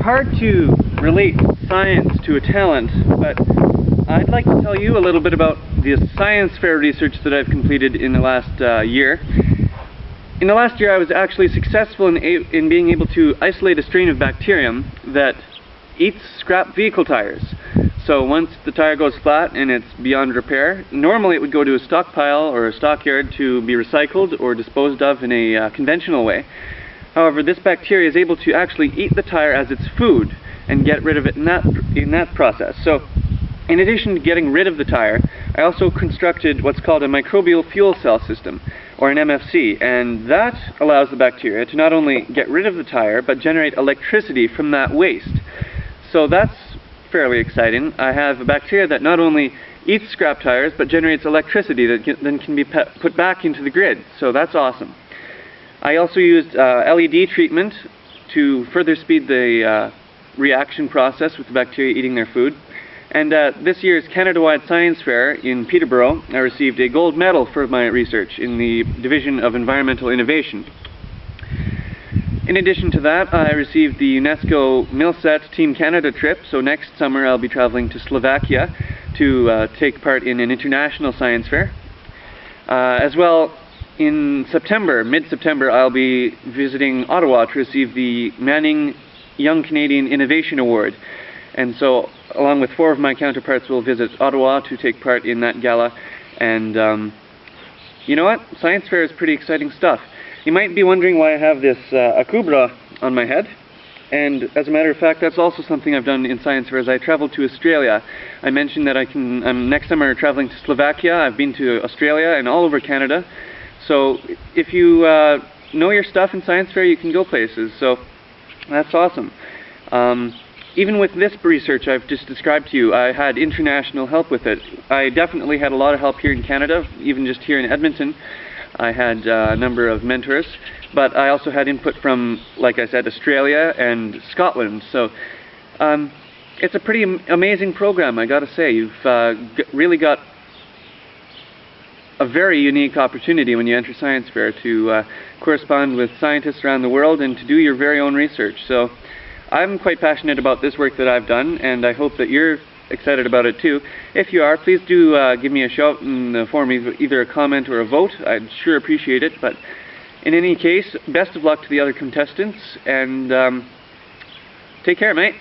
hard to relate science to a talent, but I'd like to tell you a little bit about the science fair research that I've completed in the last year. In the last year I was actually successful in being able to isolate a strain of bacterium that eats scrap vehicle tires. So once the tire goes flat and it's beyond repair, normally it would go to a stockpile or a stockyard to be recycled or disposed of in a conventional way. However, this bacteria is able to actually eat the tire as its food and get rid of it in that process. So in addition to getting rid of the tire, I also constructed what's called a microbial fuel cell system, or an MFC, and that allows the bacteria to not only get rid of the tire but generate electricity from that waste. So that's fairly exciting. I have a bacteria that not only eats scrap tires but generates electricity that then can be put back into the grid. So that's awesome. I also used LED treatment to further speed the reaction process with the bacteria eating their food. And at this year's Canada-wide Science Fair in Peterborough, I received a gold medal for my research in the Division of Environmental Innovation. In addition to that, I received the UNESCO Milset Team Canada trip, so next summer I'll be traveling to Slovakia to take part in an international science fair. As well, in September, mid-September, I'll be visiting Ottawa to receive the Manning Young Canadian Innovation Award. And so, along with 4 of my counterparts, we'll visit Ottawa to take part in that gala. And you know what? Science fair is pretty exciting stuff. You might be wondering why I have this akubra on my head. And as a matter of fact, that's also something I've done in science fairs. I traveled to Australia. I mentioned that I'm next summer traveling to Slovakia. I've been to Australia and all over Canada. So if you know your stuff in science fair, you can go places. So that's awesome. Even with this research I've just described to you, I had international help with it. I definitely had a lot of help here in Canada, even just here in Edmonton. I had a number of mentors, but I also had input from, like I said, Australia and Scotland. So it's a pretty amazing program, I gotta say. You've really got a very unique opportunity when you enter science fair to correspond with scientists around the world and to do your very own research. So I'm quite passionate about this work that I've done, and I hope that you're excited about it too. If you are, please do give me a shout in the form of either a comment or a vote. I'd sure appreciate it. But in any case, best of luck to the other contestants, and take care, mate.